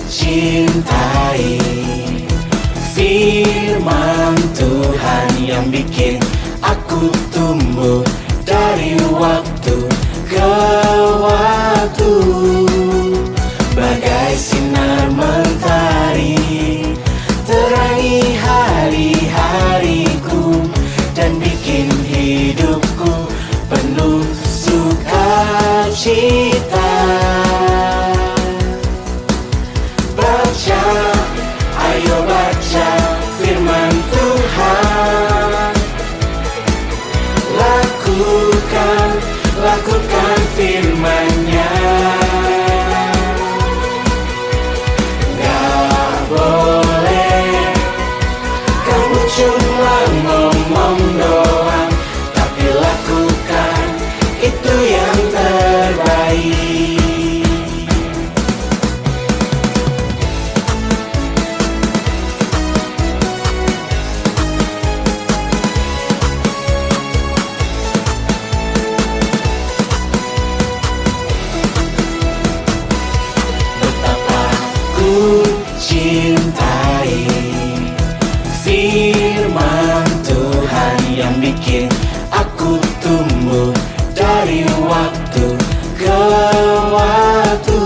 Cintai firman Tuhan yang bikin aku tumbuh dari waktu ke waktu, bagai sinar mentari terangi hari-hariku dan bikin hidupku penuh sukacita. Ayo baca firman Tuhan, lakukan firman-Nya. Gak boleh kamu cuma ngomong doang, tapi lakukan itu yang terbaik. Cintai firman Tuhan yang bikin aku tumbuh dari waktu ke waktu,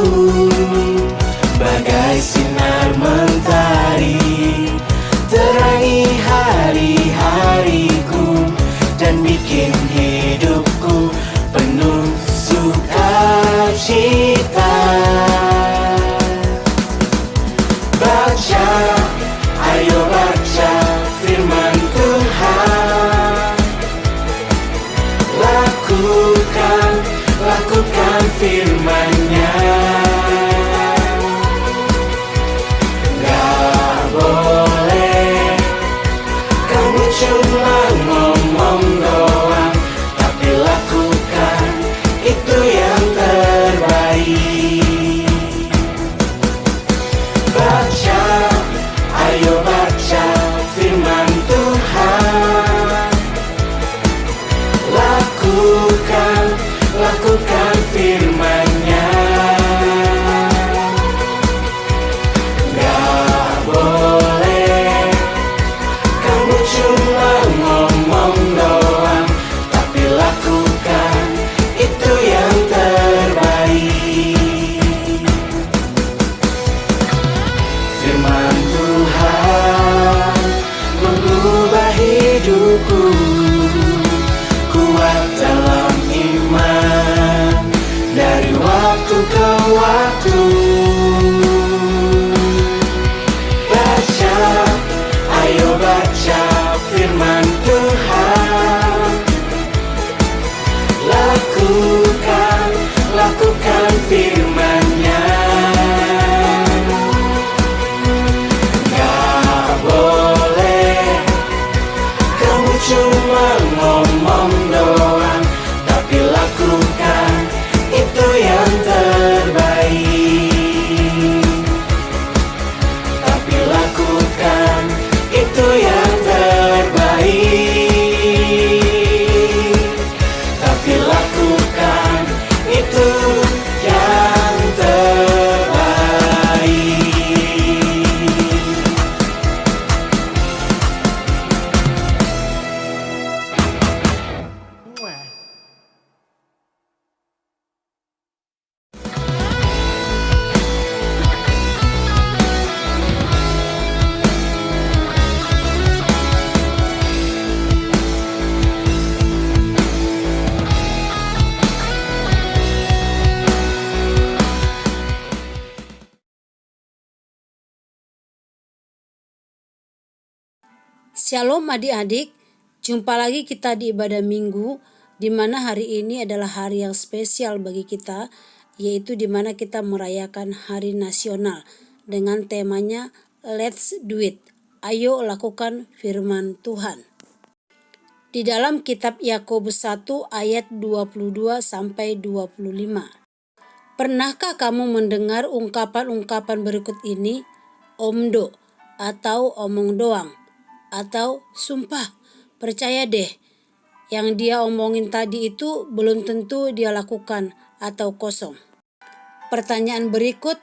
bagai sinar mentari terangi hari-hariku dan bikin hidupku penuh sukacita. Ayo baca firman Tuhan, lakukan firman-Nya. Gak boleh kamu cuma ngomong doang, tapi lakukan itu yang terbaik. Ayo baca firman Tuhan, lakukan firman-Nya. Gak boleh kamu cuma ngomong doang, tapi lakukan itu yang terbaik. Firman Tuhan mengubah hidupku, kuat dalam iman dari waktu ke waktu. Ayo baca firman Tuhan, lakukan firman-Nya. Cuma ngomong doang, tapi lakukan itu yang terbaik. Tapi lakukan itu yang terbaik. Tapi lakukan itu yang Shalom adik-adik, jumpa lagi kita di ibadah minggu, di mana hari ini adalah hari yang spesial bagi kita, yaitu di mana kita merayakan Hari Nasional dengan temanya Let's Do It, ayo lakukan firman Tuhan. Di dalam kitab Yakobus 1 ayat 22 sampai 25. Pernahkah kamu mendengar ungkapan-ungkapan berikut ini? Omdo atau omong doang, atau sumpah, percaya deh, yang dia omongin tadi itu belum tentu dia lakukan atau kosong. Pertanyaan berikut,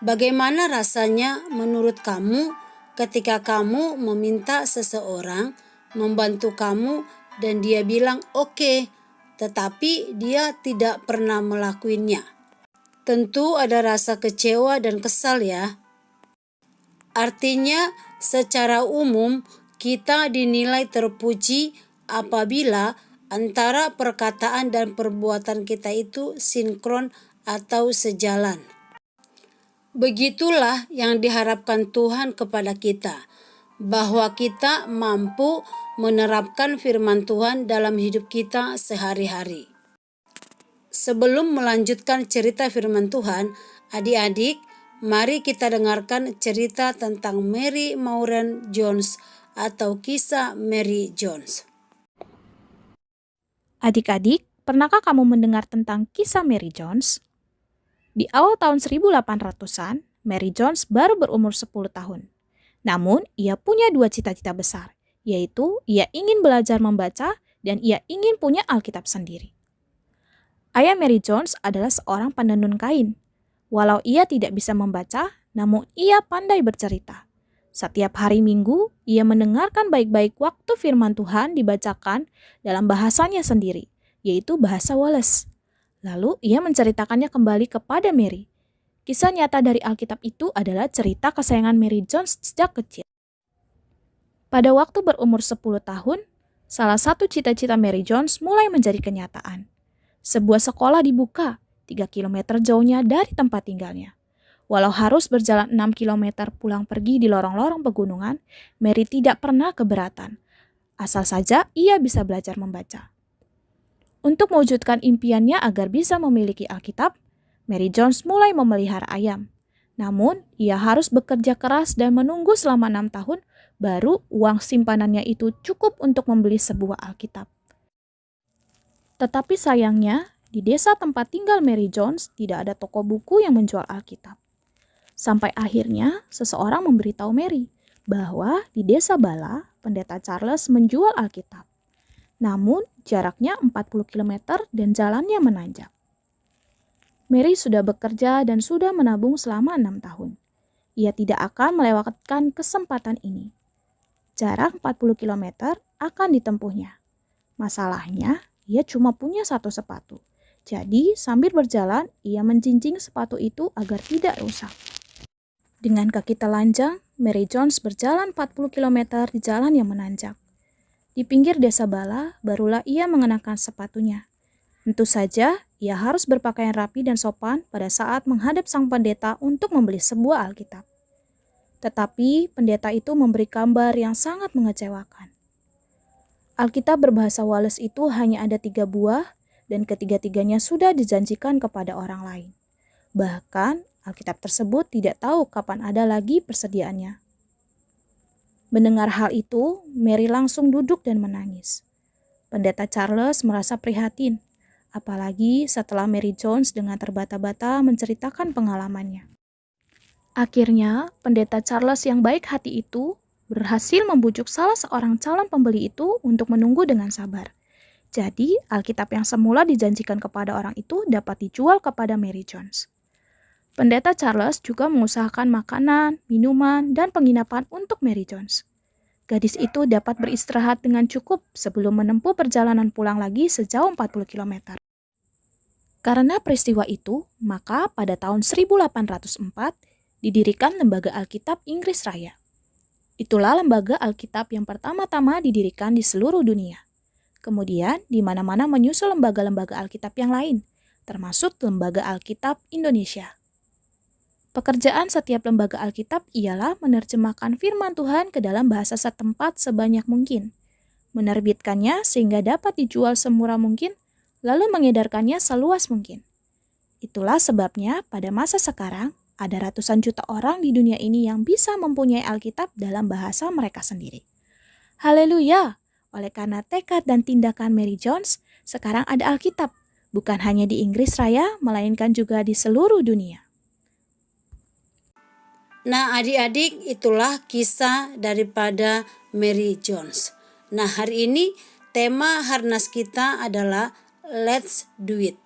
bagaimana rasanya menurut kamu ketika kamu meminta seseorang membantu kamu dan dia bilang oke, tetapi dia tidak pernah melakukannya? Tentu ada rasa kecewa dan kesal ya. Artinya secara umum kita dinilai terpuji apabila antara perkataan dan perbuatan kita itu sinkron atau sejalan. Begitulah yang diharapkan Tuhan kepada kita, bahwa kita mampu menerapkan firman Tuhan dalam hidup kita sehari-hari. Sebelum melanjutkan cerita firman Tuhan, adik-adik, mari kita dengarkan cerita tentang Mary Maureen Jones atau kisah Mary Jones. Adik-adik, pernahkah kamu mendengar tentang kisah Mary Jones? Di awal tahun 1800-an, Mary Jones baru berumur 10 tahun. Namun, ia punya 2 cita-cita besar, yaitu ia ingin belajar membaca dan ia ingin punya Alkitab sendiri. Ayah Mary Jones adalah seorang penenun kain. Walau ia tidak bisa membaca, namun ia pandai bercerita. Setiap hari Minggu, ia mendengarkan baik-baik waktu firman Tuhan dibacakan dalam bahasanya sendiri, yaitu bahasa Wales. Lalu ia menceritakannya kembali kepada Mary. Kisah nyata dari Alkitab itu adalah cerita kesayangan Mary Jones sejak kecil. Pada waktu berumur 10 tahun, salah satu cita-cita Mary Jones mulai menjadi kenyataan. Sebuah sekolah dibuka 3 km jauhnya dari tempat tinggalnya. Walau harus berjalan 6 km pulang pergi di lorong-lorong pegunungan, Mary tidak pernah keberatan. Asal saja ia bisa belajar membaca. Untuk mewujudkan impiannya agar bisa memiliki Alkitab, Mary Jones mulai memelihara ayam. Namun, ia harus bekerja keras dan menunggu selama 6 tahun, baru uang simpanannya itu cukup untuk membeli sebuah Alkitab. Tetapi sayangnya, di desa tempat tinggal Mary Jones tidak ada toko buku yang menjual Alkitab. Sampai akhirnya seseorang memberitahu Mary bahwa di desa Bala, pendeta Charles menjual Alkitab. Namun jaraknya 40 km dan jalannya menanjak. Mary sudah bekerja dan sudah menabung selama 6 tahun. Ia tidak akan melewatkan kesempatan ini. Jarak 40 km akan ditempuhnya. Masalahnya, ia cuma punya 1 sepatu. Jadi, sambil berjalan, ia menjinjing sepatu itu agar tidak rusak. Dengan kaki telanjang, Mary Jones berjalan 40 km di jalan yang menanjak. Di pinggir desa Bala, barulah ia mengenakan sepatunya. Tentu saja, ia harus berpakaian rapi dan sopan pada saat menghadap sang pendeta untuk membeli sebuah Alkitab. Tetapi, pendeta itu memberi gambar yang sangat mengecewakan. Alkitab berbahasa Wales itu hanya ada 3 buah, dan ketiga-tiganya sudah dijanjikan kepada orang lain. Bahkan, Alkitab tersebut tidak tahu kapan ada lagi persediaannya. Mendengar hal itu, Mary langsung duduk dan menangis. Pendeta Charles merasa prihatin, apalagi setelah Mary Jones dengan terbata-bata menceritakan pengalamannya. Akhirnya, pendeta Charles yang baik hati itu berhasil membujuk salah seorang calon pembeli itu untuk menunggu dengan sabar. Jadi, Alkitab yang semula dijanjikan kepada orang itu dapat dijual kepada Mary Jones. Pendeta Charles juga mengusahakan makanan, minuman, dan penginapan untuk Mary Jones. Gadis itu dapat beristirahat dengan cukup sebelum menempuh perjalanan pulang lagi sejauh 40 km. Karena peristiwa itu, maka pada tahun 1804 didirikan Lembaga Alkitab Inggris Raya. Itulah lembaga Alkitab yang pertama-tama didirikan di seluruh dunia. Kemudian, di mana-mana menyusul lembaga-lembaga Alkitab yang lain, termasuk Lembaga Alkitab Indonesia. Pekerjaan setiap lembaga Alkitab ialah menerjemahkan firman Tuhan ke dalam bahasa setempat sebanyak mungkin, menerbitkannya sehingga dapat dijual semurah mungkin, lalu mengedarkannya seluas mungkin. Itulah sebabnya pada masa sekarang ada ratusan juta orang di dunia ini yang bisa mempunyai Alkitab dalam bahasa mereka sendiri. Haleluya! Oleh karena tekad dan tindakan Mary Jones, sekarang ada Alkitab, bukan hanya di Inggris Raya, melainkan juga di seluruh dunia. Nah, adik-adik, itulah kisah daripada Mary Jones. Nah, hari ini tema Harnas kita adalah Let's Do It,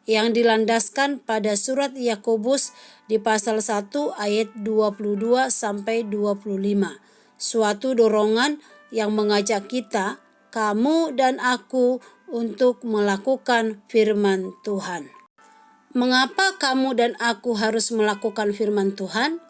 yang dilandaskan pada surat Yakobus di pasal 1 ayat 22 sampai 25. Suatu dorongan yang mengajak kita, kamu dan aku, untuk melakukan firman Tuhan. Mengapa kamu dan aku harus melakukan firman Tuhan?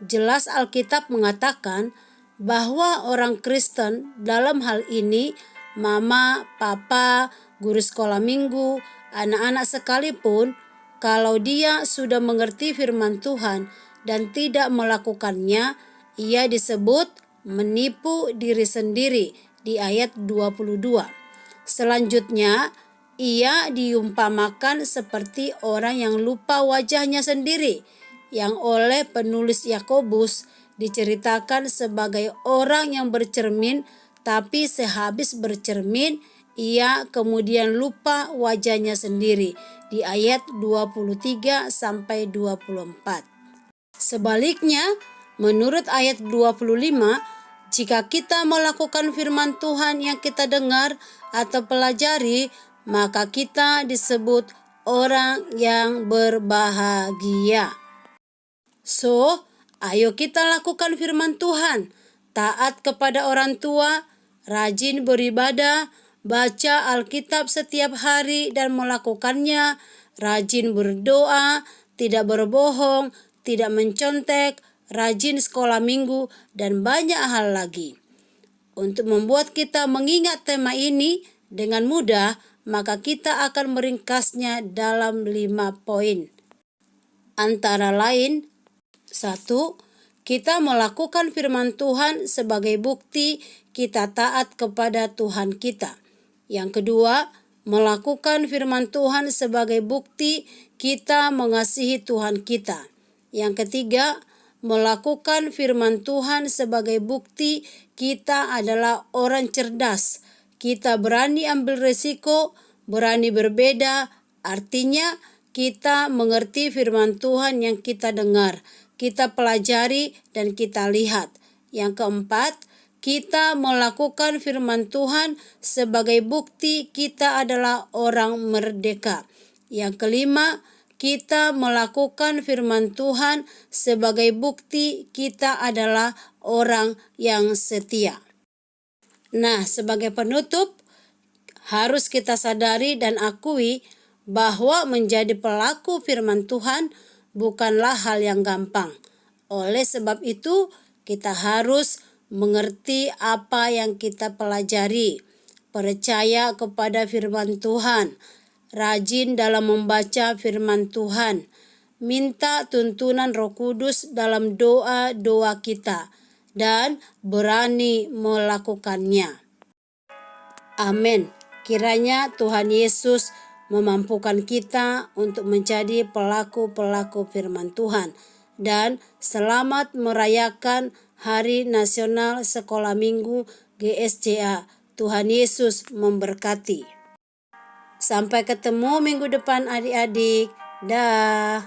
Jelas Alkitab mengatakan bahwa orang Kristen dalam hal ini, mama, papa, guru sekolah minggu, anak-anak sekalipun, kalau dia sudah mengerti firman Tuhan dan tidak melakukannya, ia disebut menipu diri sendiri di ayat 22. Selanjutnya, ia diumpamakan seperti orang yang lupa wajahnya sendiri, yang oleh penulis Yakobus diceritakan sebagai orang yang bercermin, tapi sehabis bercermin, ia kemudian lupa wajahnya sendiri di ayat 23 sampai 24. Sebaliknya, menurut ayat 25, jika kita melakukan firman Tuhan yang kita dengar atau pelajari, maka kita disebut orang yang berbahagia. So, ayo kita lakukan firman Tuhan, taat kepada orang tua, rajin beribadah, baca Alkitab setiap hari dan melakukannya, rajin berdoa, tidak berbohong, tidak mencontek, rajin sekolah minggu, dan banyak hal lagi. Untuk membuat kita mengingat tema ini dengan mudah, maka kita akan meringkasnya dalam 5 poin. Antara lain, 1. Kita melakukan firman Tuhan sebagai bukti kita taat kepada Tuhan kita. Yang kedua, melakukan firman Tuhan sebagai bukti kita mengasihi Tuhan kita. Yang ketiga, melakukan firman Tuhan sebagai bukti kita adalah orang cerdas. Kita berani ambil resiko, berani berbeda, artinya kita mengerti firman Tuhan yang kita dengar, kita pelajari dan kita lihat. Yang keempat, kita melakukan firman Tuhan sebagai bukti kita adalah orang merdeka. Yang kelima, kita melakukan firman Tuhan sebagai bukti kita adalah orang yang setia. Nah, sebagai penutup, harus kita sadari dan akui bahwa menjadi pelaku firman Tuhan bukanlah hal yang gampang. Oleh sebab itu, kita harus mengerti apa yang kita pelajari, percaya kepada firman Tuhan, rajin dalam membaca firman Tuhan, minta tuntunan Roh Kudus dalam doa-doa kita, dan berani melakukannya. Amin. Kiranya Tuhan Yesus memampukan kita untuk menjadi pelaku-pelaku firman Tuhan. Dan selamat merayakan Hari Nasional Sekolah Minggu GSCA. Tuhan Yesus memberkati. Sampai ketemu minggu depan adik-adik. Dah.